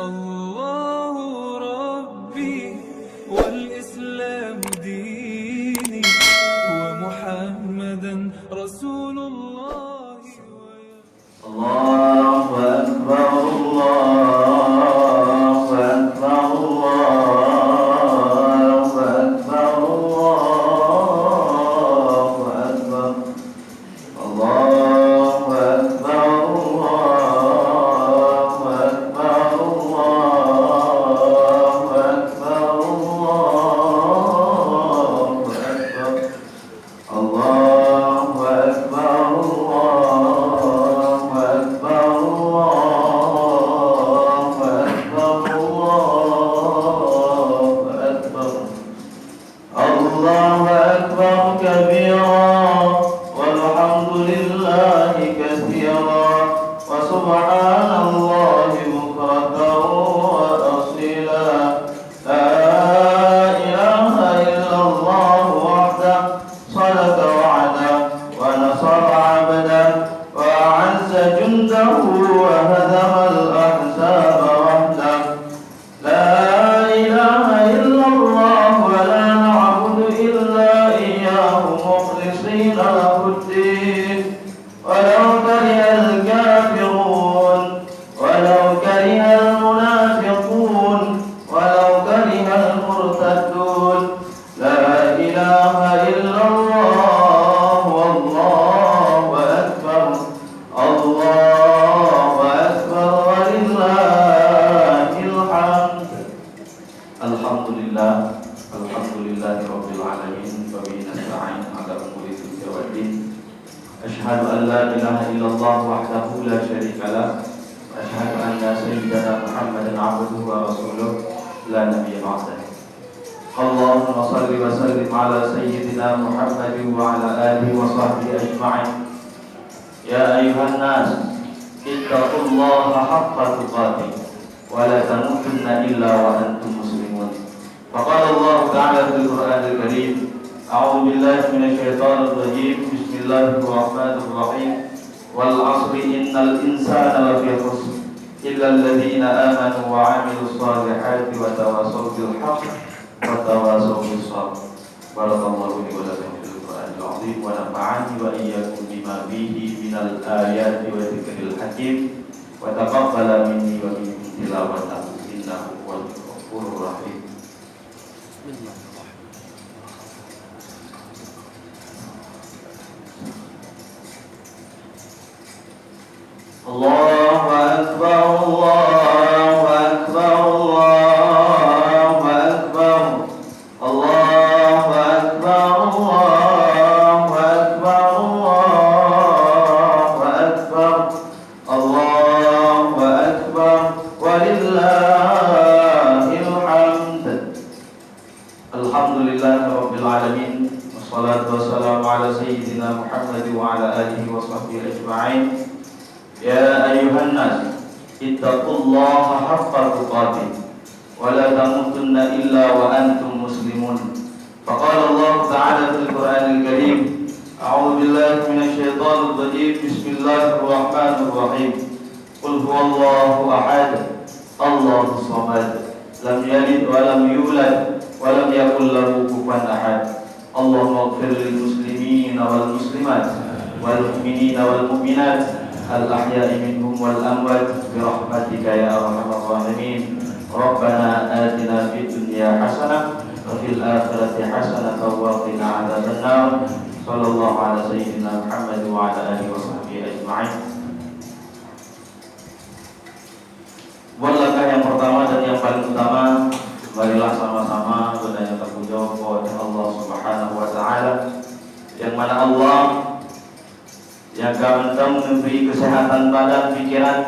الله ربي والإسلام ديني ومحمدا رسول الله. الله أكبر الله أكبر الله أكبر الله أكبر الله أكبر الله أكبر الله أكبر الله أكبر الله أكبر الله أكبر كبيرا والحمد لله كثيرا وسبحان الله بكرة وأصيلا لا إله إلا الله وحده صدق وعده ونصر عبده وأعز جنده وهزم الأحزاب وحده لا إله إلا الله ولا نعبد إلا إياه مخلصين له الدين ولو كره الكافرون ولو كره المنافقون ولو كره المرتدون لا إله إلا الله والله أكبر الله أكبر ولله الحمد. Alhamdulillah Rabbil Alamin wa bihi nasta'in ala umuri dunya waddin. Asyhadu an la ilaha illallah wahdahu la syarika lah wa asyhadu anna sayyidana Muhammadan abduhu wa rasuluh la nabiyya ba'dahu. Allahumma shalli wa sallim ala sayyidina Muhammadin wa ala alihi wa sahbihi ajma'in. Ya ayyuhan nas ittaqullaha haqqa tuqatih wa la tamutunna illa wa antum muslimun. فقال الله تعالى في القرآن الكريم أعوذ بالله من الشيطان الرجيم بسم الله الرحمن الرحيم والعصر إن الإنسان لفي خسر إلا الذين آمنوا وعملوا الصالحات وتواصوا بالحق وتواصوا بالصبر. بارك الله لي ولكم في القرآن العظيم ونفعني وإياكم بما فيه من الآيات والذكر الحكيم وتقبل مني ومنكم تلاوته إنه هو الغفور الرحيم. الله أكبر الله أكبر الله أكبر الله أكبر الله أكبر الله أكبر الله أكبر ولله الحمد. Alhamdulillah Rabbil Alamin. Wassalatu wassalamu ala sayyidina Muhammad wa ala alihi wa sahbihi ajma'in. Ya ayyuhan nas ittaqullaha haqqa tuqatih wa la tamutunna illa wa antum muslimun. Faqala Allah ta'ala fil Qur'anil Karim a'udzu billahi minasy syaithanir rajim. Bismillahir rahim. Qul huwallahu ahad Allahus samad lam yalid wa lam yulad wa lam yakul lahu kufuwan ahad. Allahumma ighfir lil muslimina wal muslimat wal mu'minina wal mu'minat al-ahya'i minhum wal amwat bi rahmatika ya arhamar rahimin. Rabbana atina fid dunya hasanah wa fil akhirati hasanah wa qina adzabannar. Sallallahu ala sayyidina Muhammad wa ala alihi wa sahbihi ajma'in. Buat langkah yang pertama dan yang paling utama, marilah sama-sama bernyanyi terpuji kepada Allah Subhanahu wa taala, yang mana Allah yang kami memberi kesehatan badan, pikiran,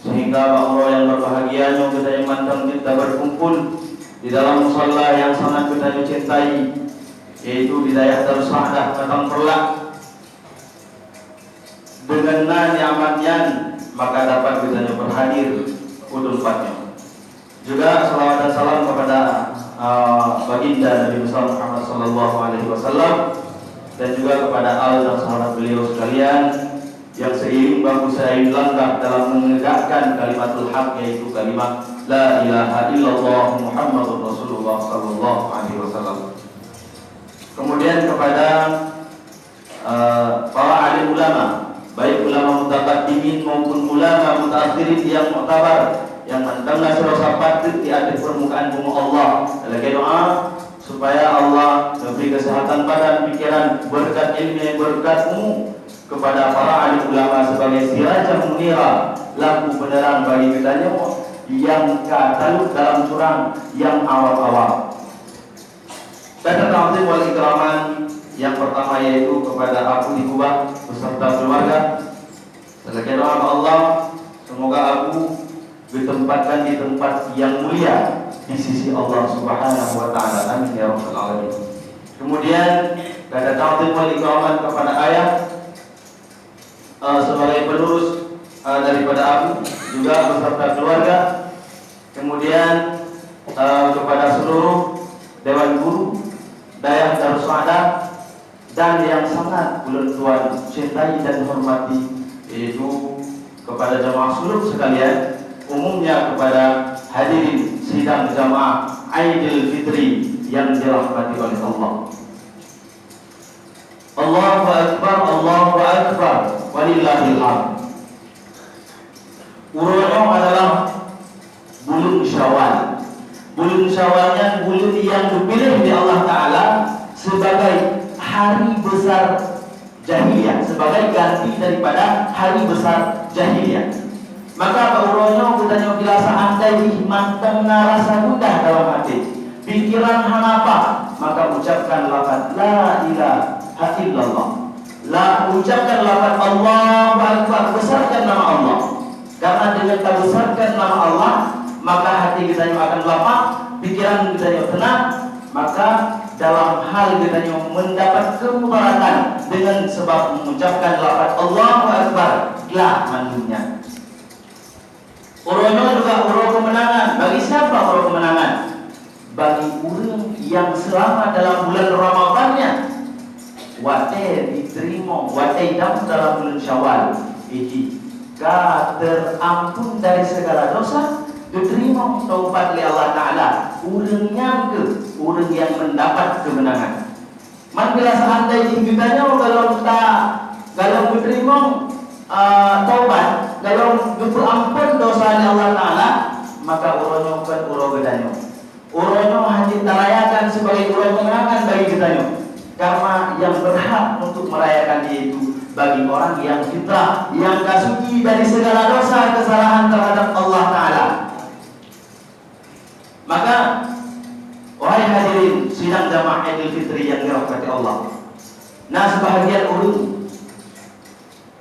sehingga Allah yang berbahagianya kita yang mantap kita berkumpul di dalam musalla yang sangat kita cintai, yaitu di daerah Darus Sa'adah Batang Perlak. Dengan nyamannya maka dapat kita berhadir udul-fatnya. Juga salawat dan salam kepada baginda Nabi besar Muhammad sallallahu alaihi wasallam dan juga kepada al dan sahabat beliau sekalian, yang seiring bahu saya langkah dalam menegakkan kalimatul haq, yaitu kalimat la ilaha illallah Muhammadur Rasulullah sallallahu alaihi wasallam. Kemudian kepada para alim ulama, baik ulama mutaqaddimin maupun ulama mutaakhirin yang muktabar, yang mendengar surah patut di atas permukaan bumi Allah. Lagi doa supaya Allah memberi kesehatan badan, pikiran, berkat ilmu, berkatmu kepada para alim ulama sebagai sirajah munira, lampu penerang bagi kita yang katalut dalam curang yang awal-awal. Dan ta'zim wal ikraman yang pertama yaitu kepada Abu Dikubah beserta keluarga. Selagi doa Allah, semoga Abu ditempatkan di tempat yang mulia di sisi Allah Subhanahu wa taala. Amin ya rabbal alamin. Kemudian kata ta'zim wal ikraman kepada ayah sebagai penerus daripada Abu juga beserta keluarga. Kemudian kepada seluruh dewan guru Dayah Darussaada dan yang sangat bulan tuan cintai dan hormati, yaitu kepada jamaah seluruh sekalian, umumnya kepada hadirin sidang jamaah Aidil Fitri yang dirahmati oleh Allah. Allahu Akbar, Allahu Akbar, walillahil hamd. Urutnya adalah bulan Syawal. Bulan Syawalnya bulan yang dipilih oleh Allah Ta'ala sebagai hari besar jahiliyah, sebagai ganti daripada hari besar jahiliyah. Maka urutnya kita bila seandai manteng rasa mudah dalam hati, pikiran hanapa, maka ucapkan lafaz la ilaha illallah. La ucapkan lafaz Allahu Akbar, besarkan nama Allah. Karena dengan kita besarkan nama Allah, maka hati kita akan lapang, pikiran kita tenang, maka dalam hal kita mendapat kemudaratan dengan sebab mengucapkan lafaz Allahu Akbar lah mandunya. Urutnya juga urut kemenangan. Bagi siapa urut kemenangan? Bagi orang yang selama dalam bulan Ramadannya wate diterima, wate dalam bulan Syawal iki terampun dari segala dosa, diterima taubat oleh Allah Ta'ala. Orang yang mendapat kemenangan. Bila seandainya kitanya kalau diterima taubat, kalau diperampun dosa oleh Allah Ta'ala, maka urutnya bukan urut bedanya. Urutnya hanya terayakan sebagai urut kemenangan bagi kitanya. Karena yang berhak untuk merayakan itu bagi orang yang fitrah, yang suci dari segala dosa kesalahan terhadap Allah Ta'ala. Maka wahai hadirin sidang jamaah Idul Fitri yang dirahmati Allah, nah sebahagian orang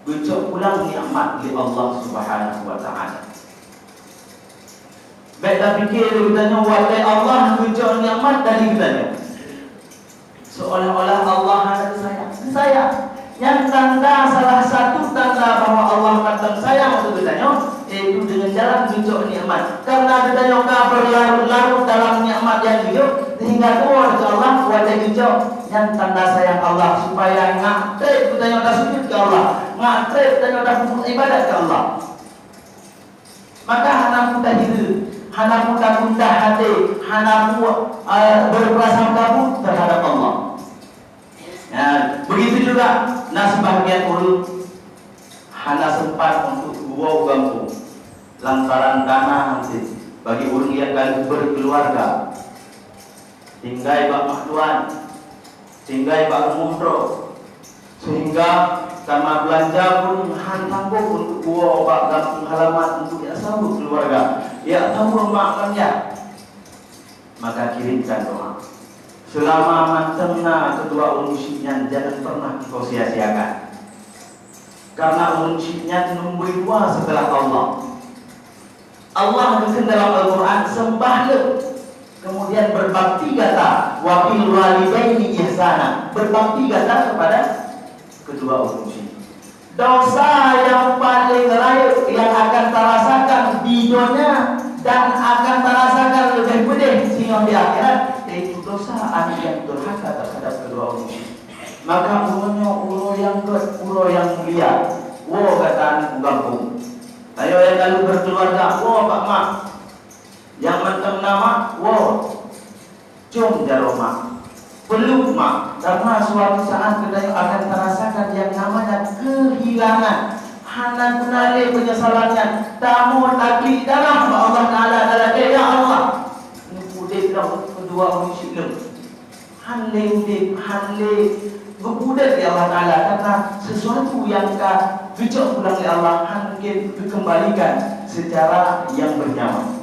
ucap pulang nikmat di Allah Subhanahu wa taala. Baik tak fikir kitanya wahai Allah ucap nikmat dari kitanya, seolah-olah Allah ada saya. Yang tanda, salah satu tanda bahwa Allah kata sayang untuk kitanya, yaitu dengan jalan ucap nikmat. Karena kitanya berlarut-larut dalam nikmat yang hidup, sehingga keluar ke Allah wajah ucap yang tanda sayang Allah, supaya ngatrep kitanya dah sujud ke Allah, ngatrep kitanya dah ibadat ke Allah. Maka hanamu dah hidup, hanamu dah kundah hati, hanamu berprasangka terhadap Allah. Ya, begitu juga sebahagian urut hana sempat untuk buau kampung lantaran dana nanti bagi orang yang kali berkeluarga, tinggal bak makluan, tinggal bak umroh, sehingga karena belanja pun hantam untuk buau bak kampung halaman untuk ya sambut keluarga, ya tahu makannya, maka kirimkan doa. Selama mantengna kedua unsyinya jangan pernah kau sia-siakan. Karena unsyinya nombor dua setelah Allah. Allah berfirman dalam Al-Quran, sembahlah, kemudian berbakti kata wa bil walidaini ihsana, berbakti kata kepada kedua unsyi. Dosa yang paling raya yang akan terasakan di dunia dan akan terasakan lebih pedih sehingga di akhirat, yaitu dosa anak yang durhaka terhadap kedua unsyi. Maka ulunnya ulo yang mulia, Wo kata anak kampung. Ayo yang kalau berkeluarga, wo Pak Mak. Yang mentem nama, wo. Jom jaroma. Peluk Mak. Karena suatu saat kita akan terasakan yang namanya kehilangan. Hana kunale penyesalannya. Tamu takli darah Allah Ta'ala dalam ya Allah. Ini pudih dah kedua orang Muslim. Hanle berbudak di Allah Ta'ala. Karena sesuatu yang kejauh pulang di Allah mungkin dikembalikan secara yang bernyawa.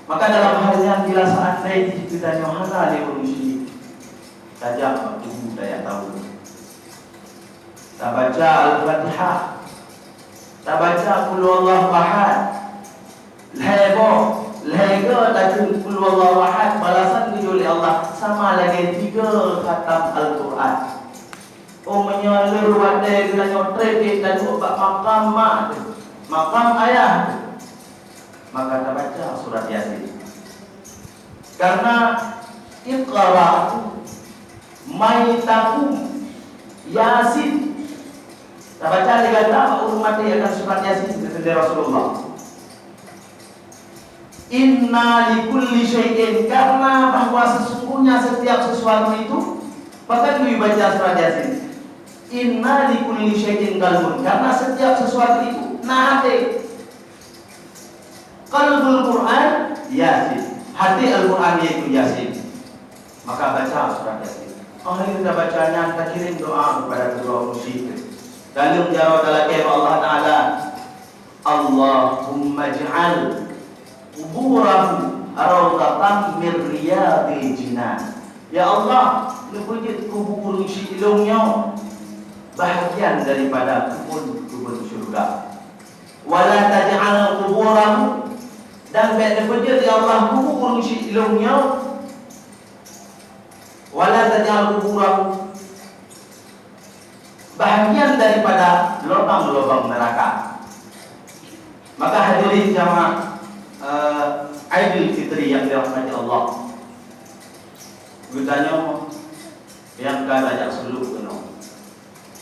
Maka dalam hal yang bila saat naik kita nyohana oleh manusia tajam tubuh daya tahu. Tak baca Al-Fatihah, tak baca Qul Huwallahu Ahad, lego takun Qul Huwallahu Ahad balasan oleh Allah sama lagi 3 khatam Al-Quran. Oh menyalur wadai dengan nyotrek dan obat makam ayah. Maka kita baca surat Yasin. Karena Iqra maitakum Yasin. Kita baca digata umat yang akan surat Yasin dari Rasulullah. Inna likulli syai'in, karena bahwa sesungguhnya setiap sesuatu itu bahkan dibaca surat Yasin. Inna likulli syai'in qalbun, karena setiap sesuatu itu hati. Qalbul Quran Yasin, hati Al-Quran yaitu Yasin. Maka baca surat Yasin. Akhir kita bacanya, kita kirim doa kepada kedua musyrik. Dalam jawab dalam Allah Ta'ala, Allahumma ij'al kuburahu rawdatan min riyadil jinan. Ya Allah, nubujud kubur ilmunya bahagian daripada kubur syurga. Wala taj'al kuburahu, dan nubujud ya Allah kubur ilmunya wala taj'al kuburahu bahagian daripada lubang-lubang neraka. Maka hadirin jamaah Aidil Fitri yang dirahmati Allah, gutanya yang kadajak suluk kena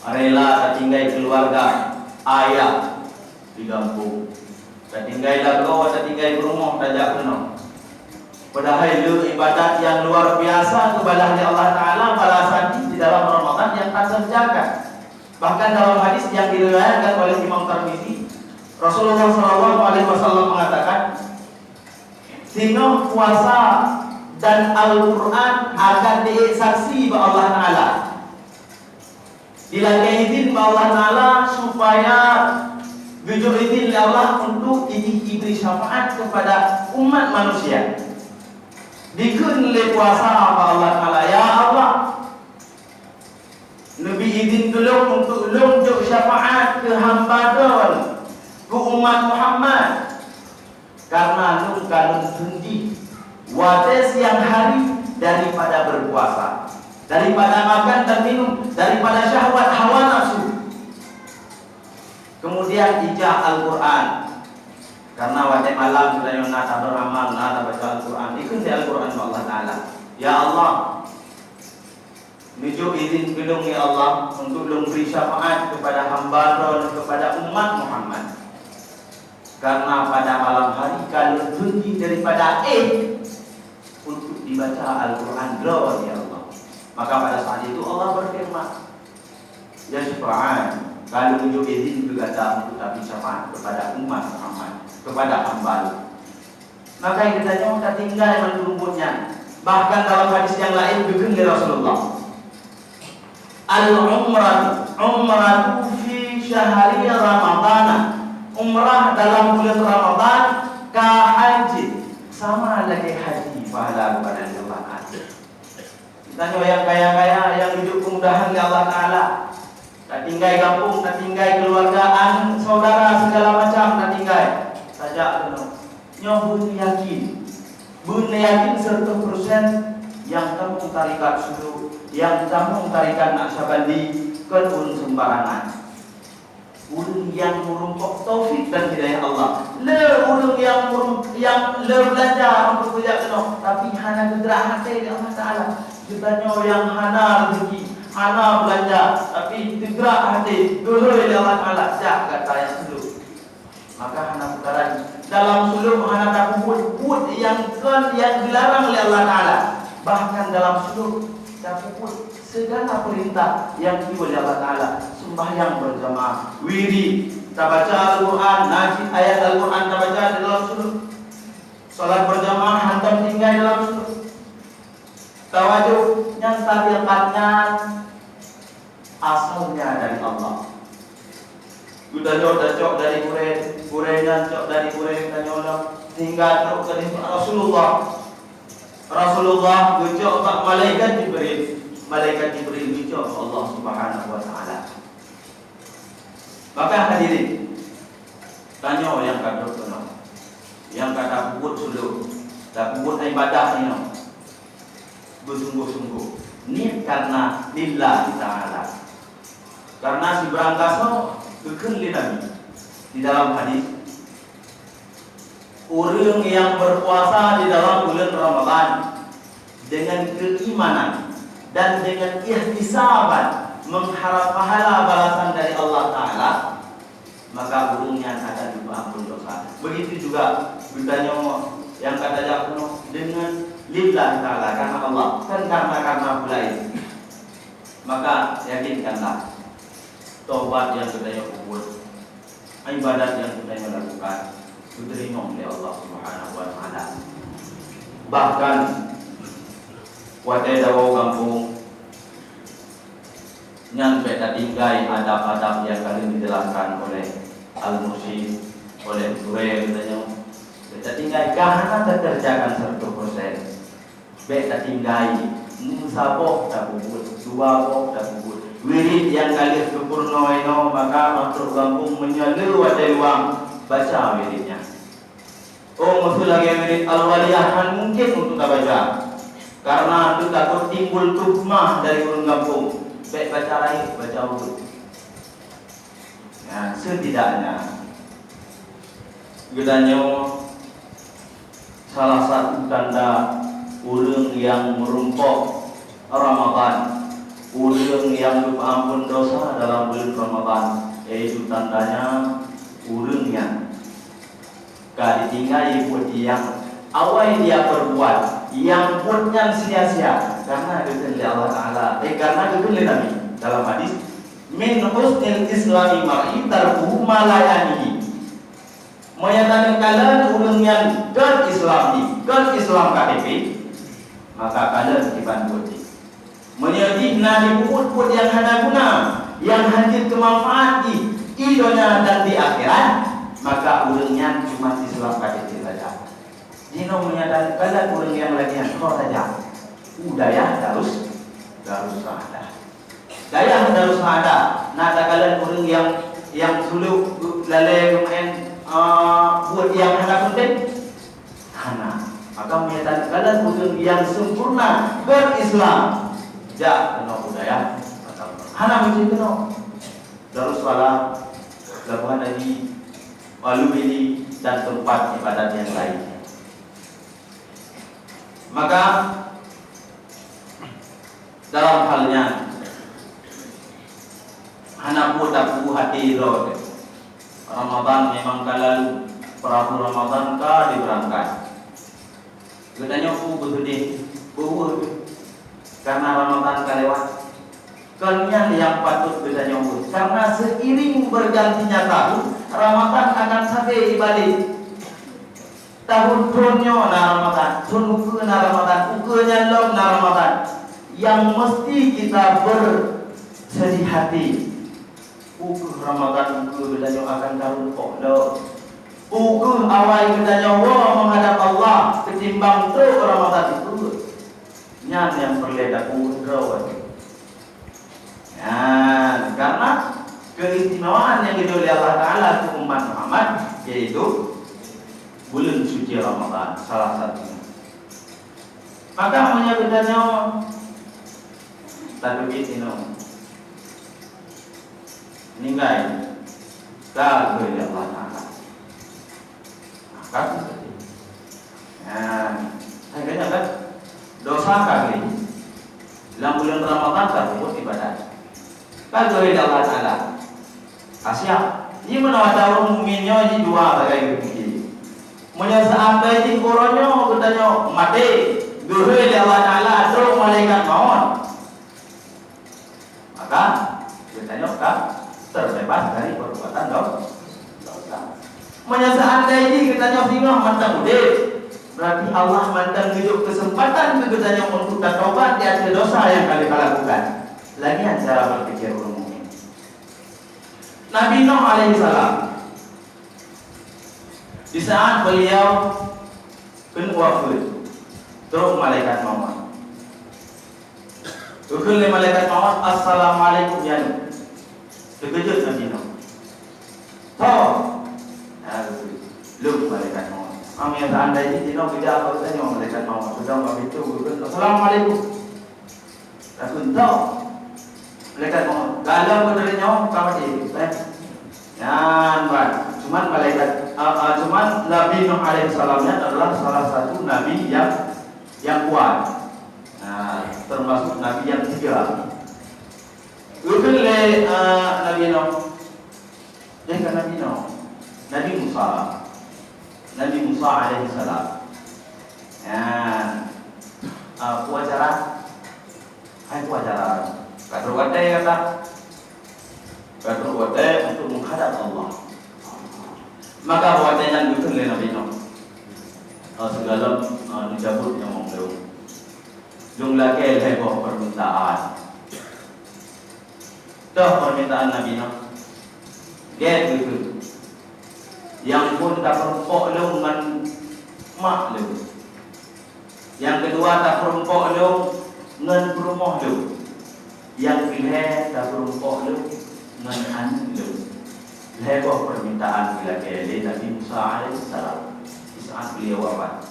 rela tinggal keluarga ayah di kampung, tinggal lagu, tinggal rumah tajak kena. Padahal itu ibadat yang luar biasa kepada Allah Ta'ala balasan di dalam Ramadan yang tak terjaga. Bahkan dalam hadis yang diriwayatkan oleh Imam Tirmizi, Rasulullah SAW mengatakan, sehingga puasa dan Al-Quran akan disaksi oleh Allah Ta'ala. Dilagi izin oleh Allah Ta'ala supaya bujur izin oleh Allah untuk diberi syafaat kepada umat manusia. Dikun le puasa Allah Ta'ala, ya Allah, Nabi izin tolong untuk lunjuk syafaat ke hamba don, ke umat Muhammad. Karena nun kanun tinggi wates yang hari daripada berpuasa, daripada makan dan minum, daripada syahwat hawa nafsu. Kemudian ijah Al-Quran, karena wates malam kita yang nata beramal, nata baca Al-Quran, ikut di Al-Quran Allah Ta'ala. Ya Allah, nuju izin belum ya Allah untuk memberi syafaat kepada hamba dan kepada umat Muhammad. Karena pada malam hari kalau tinggi daripada untuk dibaca Al-Quran doa ya Allah. Maka pada saat itu Allah berfirman, ya syafa'an, kalau nuju izin berkata untuk tapi syafaat kepada umat Muhammad, kepada hamba. Maka yang kita nyata tinggal menunggunya. Bahkan dalam hadis yang lain begini Rasulullah, Al-umratu fi syahri Ramadhan, umrah dalam bulan Ramadan ka haji, sama lagi haji pahala kepada Allah. Tanya yang kaya-kaya yang hidup kemudahan di Allah Ta'ala, tak tinggal kampung, tak tinggal keluargaan, saudara segala macam, tak tinggal saja nyobu yakin 100% yang kamu tarikat suruh, yang kamu tarikan Naqsyabandi kedun sembarangan. Ulun yang merumpok taufik dan hidayah Allah. Ulun yang belajar untuk kerja kena, tapi hana gerak hati di Allah Ta'ala. Kitanya yang hana rezeki, Hana belanja tapi tegak hati dulu oleh Allah Taala dak kata yang suluk. Maka hana putaran dalam suluk hana tak puput yang dilarang oleh Allah Taala. Bahkan dalam suluk tak puput segala perintah yang dibuat oleh Allah Taala. Sembahyang berjamaah, wirid, baca Al-Quran, najis ayat Al-Quran baca di dalam suluk. Salat berjamaah hantam tinggal dalam suluk. Tawajuh yang tabiatnya asalnya dari Allah. Sudah cok dari kurenan cok dari kurenan nyolam hingga cok dari Rasulullah. Rasulullah cok pak malaikat Jibril cok Allah Subhanahu wa taala. Maka hadirin tanya yang kata kenal, yang kata buat suluk, tak buat ibadah ini. Bersungguh-sungguh ni karena lillah ta'ala, karena si berangkaso kekeli Nabi di dalam hadis orang yang berpuasa di dalam bulan Ramadan dengan keimanan dan dengan ihtisaban mengharap pahala balasan dari Allah Ta'ala, maka orangnya akan diampun dosa. Begitu juga bertanya yang kata Jakuno dengan lillah ta'ala, karena Allah, kan karena mulai. Maka yakinkanlah taubat yang kita kubur, ibadat yang kita lakukan diterima oleh Allah Subhanahu wa taala. Bahkan wadah dawa kampung nyampe tinggai adab-adab yang kali dijelaskan oleh Al-Mursyid, oleh Suraya katanya. Kita tinggai kahana terkerjakan 100%. Beta tinggai musabok tak bubut, dua bok tak bubut. Wirid yang kali sempurna ino, maka makhluk kampung menyalu wadai wang baca wiridnya. Oh, maksud lagi wirid al-waliyahan mungkin untuk tak baca, karena itu takut timbul tuhmah dari orang kampung. Baik baca lain, baca urut. Nah, setidaknya gedanya salah satu tanda orang yang merumpok Ramadan, orang yang lupa ampun dosa dalam bulan Ramadan, yaitu tandanya orangnya gak ditinggali buat yang awal dia perbuat yang buatnya sia-sia karena kehendak Allah Taala, karena kehendak Nabi dalam hadis min husnil islami mar'i tarkuhu ma la ya'nihi. Menyatakan kalian orang yang dan Islam KTP, maka kalian dibantu. Menyedih nadi puput yang hana guna, yang hadir kemanfaat di dunia dan di akhirat, maka orangnya cuma Islam KTP saja. Dino menyatakan kalian orang yang lainnya kau saja. Udaya harus ada. Daya harus ada. Nah, kalian orang yang suluk lalai kemarin buat yang hana penting hana, maka menyatakan kalian orang yang sempurna berislam jak kena budaya hana macam kena Darussalam labuhan haji Waluwili dan tempat ibadat yang lain. Maka dalam halnya hana pun tak hati roh Ramadan memang kalau perahu Ramadan ka diberangkat. Katanya bersedih, karena Ramadan kelewat. Kalian yang patut katanya karena seiring bergantinya tahun, Ramadan akan sampai balik. Tahun tahunnya na Ramadan, tahun ukur na Ramadan, ukurnya long na Ramadan. Yang mesti kita bersedih hati. Ukur Ramadan ukur bedanya akan karun poklo. Ukur awal bedanya menghadap Allah ketimbang tu Ramadan itu. Nyan yang perleda ukur. Ya, karena keistimewaan yang dimiliki oleh Allah Taala untuk umat Muhammad yaitu bulan suci Ramadan salah satunya. Maka menyebutnya tak begitu ninggai tak boleh Allah Taala. Maka seperti akhirnya kan dosa kali dalam bulan Ramadan tak buat ibadah. Kalau dari Allah Taala, kasih. Ini menawar orang mukminnya ini dua bagai begini. Menyesal dari koronyo katanya mati. Dulu dari Allah Taala terus malaikat maut. Maka katanya kan terbebas dari perbuatan dosa. Menyesal dari katanya singa mantan udip. Berarti Allah mantan hidup kesempatan katanya untuk bertobat di atas dosa yang kalian lakukan. Lagi cara berpikir orang mukmin. Nabi Nuh alaihissalam di saat beliau wafat, terus malaikat maut. Ukul malaikat maut, assalamualaikum ya Nuh. Terkejut Nabi Nuh. Lu malaikat maut. Kami yang anda ini tidak tidak apa saja malaikat maut. Sudah begitu, assalamualaikum. Aku tahu. Malaikat maut. Kalau benernya kamu di, Cuman malaikat, cuman Nabi Nuh alaihissalamnya adalah salah satu nabi yang kuat. Nah, termasuk nabi yang tiga. Bukan Nabi Nuh. Jangan Nabi Nuh. Nabi Musa. Nabi Musa alaihissalam. Kuacara. Hai kuacara. Kata wadai kata untuk menghadap Allah. Maka wadai yang betul le Nabi Nuh. Segala dijabut yang mau jumlah heboh permintaan. Dah permintaan Nabi Nuh. Dia itu yang pun tak perempok lu dengan mak lu. Yang kedua tak perempok lu dengan rumah lu. Yang pilih tak perempok lu dengan anak lu. Heboh permintaan bila kele Nabi Musa alaihissalam di saat beliau wafat.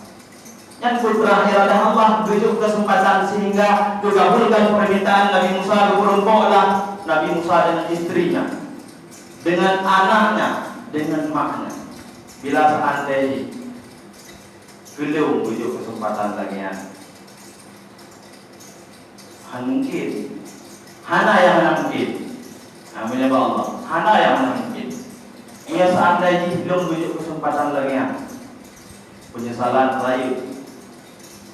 Yang pun terakhir adalah Allah beri kesempatan sehingga dikabulkan permintaan Nabi Musa. Berempoklah Nabi Musa dengan istrinya, dengan anaknya, dengan maknya. Bila seandainya beliau beri kesempatan lagi mungkin hana yang mungkin. Namanya Allah. Hana yang mungkin. Ia seandainya belum beri kesempatan lagi penyesalan terakhir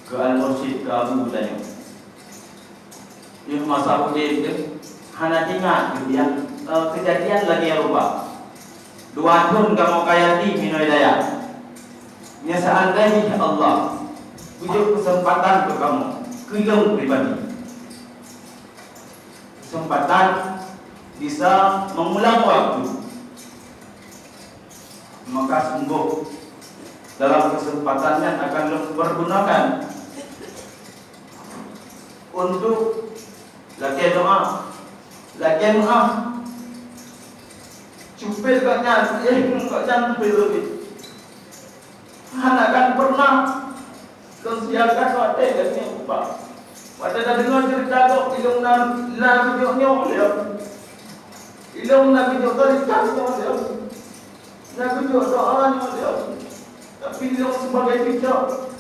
ke Al-Mursyid ke Abu Hurairah. Ini masa itu hana ingat dia kejadian lagi yang lupa. Dua tahun kamu kayati minum hidayah. Ini seandainya Allah beri kesempatan ke kamu, kelong pribadi. Kesempatan bisa mengulang waktu. Maka sungguh dalam kesempatannya akan bergunakan untuk lagi doa, cupil katnya, katnya lebih. Anak kan pernah kesiakan waktu katnya lupa. Waktu dah dengar cerita kok ilmu Nabi Nuh dia, ilmu Nabi Nuh tadi dia, Nabi Nuh doanya dia. Tapi ilmu sebagai bijak,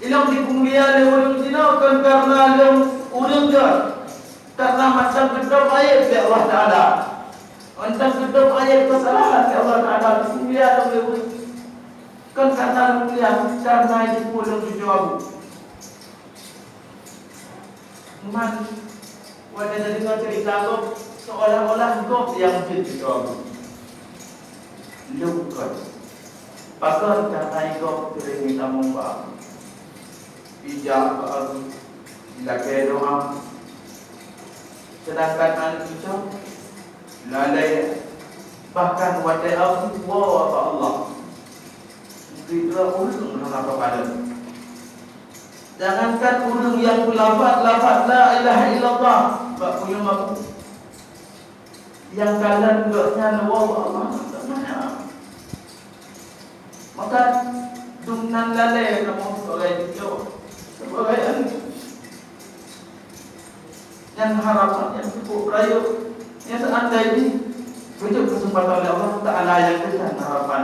ilmu dipulia oleh orang Cina kan karena ilmu orang dia, karena macam kedap ayat dari Allah Taala, macam kedap ayat kesalahan dari Allah Taala dipulia oleh orang, kan karena mulia karena itu pulang dijawab. Cuman wadah dari cerita kok seolah-olah kok yang dijawab, lupa. Pasal kata ikut sering minta mumpah bijak lagi doa. Sedangkan anak kita lalai bahkan wadai Allah kita ulung apa pada. Jangankan ulung yang lafaz la ilaha illallah bak ulung aku yang kalian enggaknya Allah mana. Maka dengan lalai kamu sebagai yang harapan yang cukup rayu yang seandainya beri kesempatan oleh Allah Taala yang besar harapan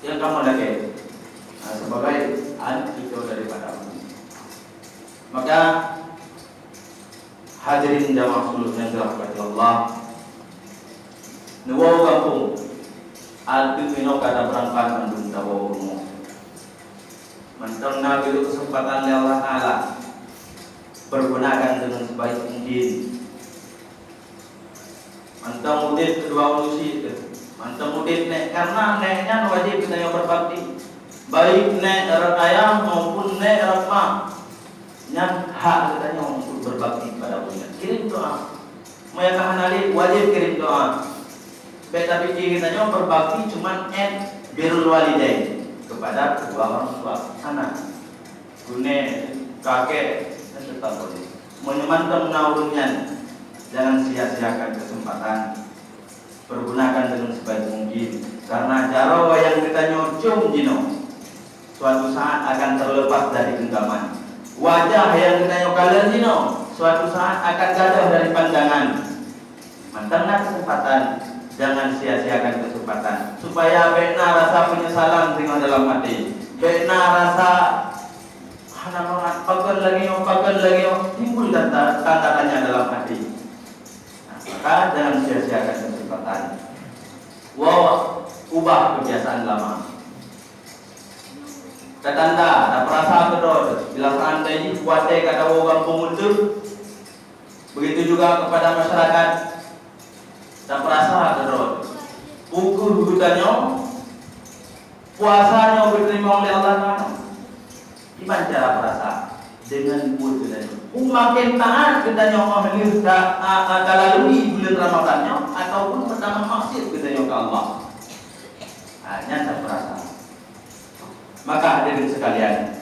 yang kamu lagi sebagai anak cucu daripada Allah. Maka Hadirin jamaah suluk yang dirahmati Allah. Nuwau kampung alpi mino kada berangkat mendung tawo rumo. Mentang nabi itu kesempatan Allah Taala pergunakan dengan sebaik mungkin. Mentang udit kedua manusia, mentang udit nek karena neknya wajib kita yang berbakti. Baik nek erat ayah maupun nek erat mak. Yang hak katanya untuk berbakti pada punya. Kirim doa. Mereka hanali wajib kirim doa. Beta pikir katanya berbakti cuman birrul walidain kepada kedua orang tua anak. Gune kakek tetap boleh. Menyemantang naurunnya. Jangan sia-siakan kesempatan. Pergunakan dengan sebaik mungkin. Karena jarawa yang kita nyocum jino suatu saat akan terlepas dari genggaman. Wajah yang kita nyokalan jino suatu saat akan jatuh dari pandangan. Mantanglah kesempatan. Jangan sia-siakan kesempatan. Supaya bena rasa penyesalan tinggal dalam hati. Bena rasa anak-anak pakai lagi timbul tanda tanya dalam hati. Nah, maka jangan sia-siakan kesempatan. Wow, ubah kebiasaan lama. Katanda, ada perasaan betul. Bila seandainya kuatai kata orang pengundur, begitu juga kepada masyarakat. Dan perasaan betul. Ukur hutanya, puasanya diterima oleh Allah Taala. Gimana cara perasa? Dengan wujudnya. Makin taat katanya mengalir lalui bulan Ramadannya ataupun pertama maksud katanya ke Allah. Hanya cara perasa. Maka hadirin sekalian,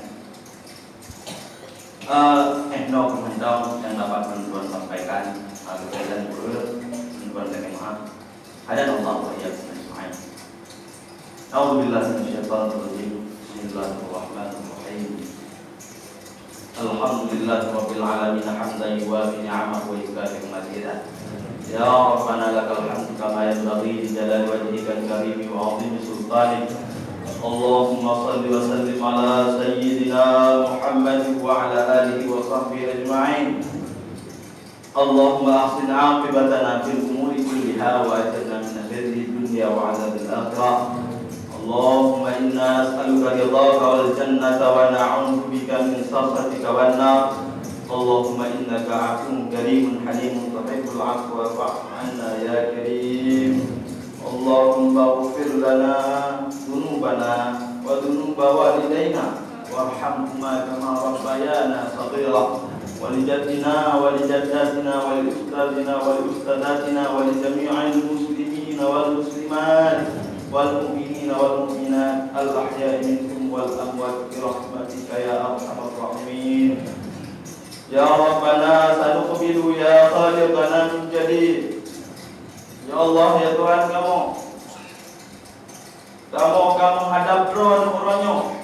no komentar yang dapat tuan sampaikan, kaitan tuan dengan maaf. Ada Allah wa iyyakum ajma'in. A'udzubillahi minasyaitonir rajim. Bismillahirrahmanirrahim. Alhamdulillahirabbil alamin hamdan yuwafi ni'amahu wa yukafi mazidah. Ya Rabbana lakal hamdu kama yanbaghi li jalali wajhikal karim wa 'azimi sultanik. Allahumma salli wa sallim ala sayyidina Muhammad wa ala alihi wa sahbihi ajma'in. Allahumma ahsin 'aqibatana fil umuri kulliha wa ajirna min khizyi dunya wa 'adzabil akhirah. Allahumma inna nas'aluka ridhaka wal jannata wa na'udzu bika min sakhatika wan nar. Allahumma innaka 'afuwwun karimun halimun tuhibbul 'afwa fa'fu 'anna ya karim. Allahumma ighfir lana dhunubana wa dhunuba walidayna warhamhuma kama rabbayana shaghira wa li jaddina wa li jaddatina wa li ustadina wa li ustadatina wa li jami'il muslimina wal muslimat wal mu'minina wal mu'minat al ahya'i minhum wal amwat bi rahmatika ya arhamar rahimin. Ya Rabbana sanuqbilu ya khaliqana min jadid. Ya Allah, ya Tuhan kamu menghadap drone uronyo.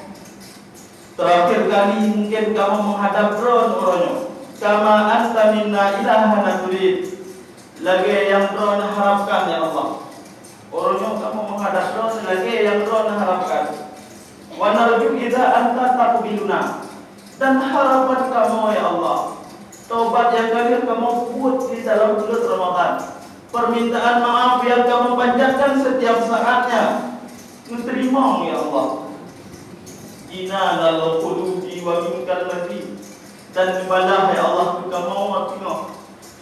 Terakhir kali mungkin kamu menghadap drone uronyo. Kama anta minna ilahana turid. Lagi yang drone harapkan ya Allah. Uronyo kamu menghadap drone lagi yang drone harapkan. Wa narju idza anta taqbiluna. Dan harapan kamu ya Allah. Taubat yang kalian kamu buat di dalam bulan Ramadan. Permintaan maaf yang kamu panjatkan setiap saatnya menerima ya Allah. Inna lal qulubi wa minkal mati. Dan ibadah ya Allah kamu makinah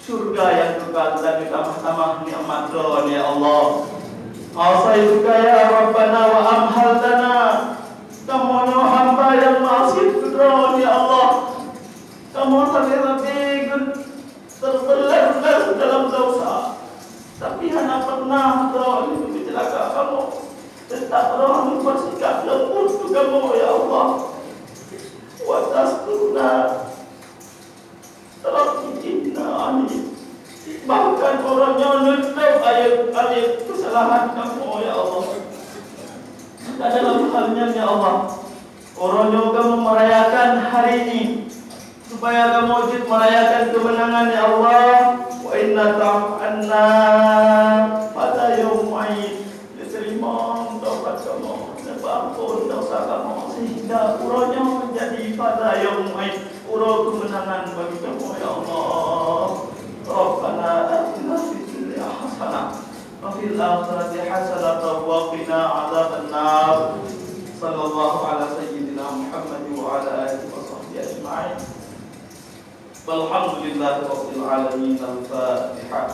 surga yang kekal dan ditambah-tambah nikmat Tuhan ya Allah. Asaituka ya Rabbana wa amhaltana. Kamu hamba yang masih Tuhan ya Allah. Kamu terlebih terbelar dalam dosa. Tapi hanya pernah roh itu mencelaka kamu. Tetap roh bersikap lembut ke kamu ya Allah. Watasuna terapinna ani. Bahkan orangnya nutup ayat-ayat kesalahan kamu ya Allah. Dalam halnya ya Allah, orangnya kamu merayakan hari ini supaya kamu wujud merayakan kemenangan ya Allah. Wa inna ta'anna pada yaum Aid. Diterima taubat kamu dan ampun dosa kamu sehingga uranya menjadi pada yaum Aid ura kemenangan bagi kamu ya Allah. ربنا آتنا في الدنيا حسنة وفي الآخرة حسنة وقنا عذاب النار صلى الله على سيدنا محمد وعلى آله وصحبه أجمعين والحمد لله رب العالمين. الفاتحة.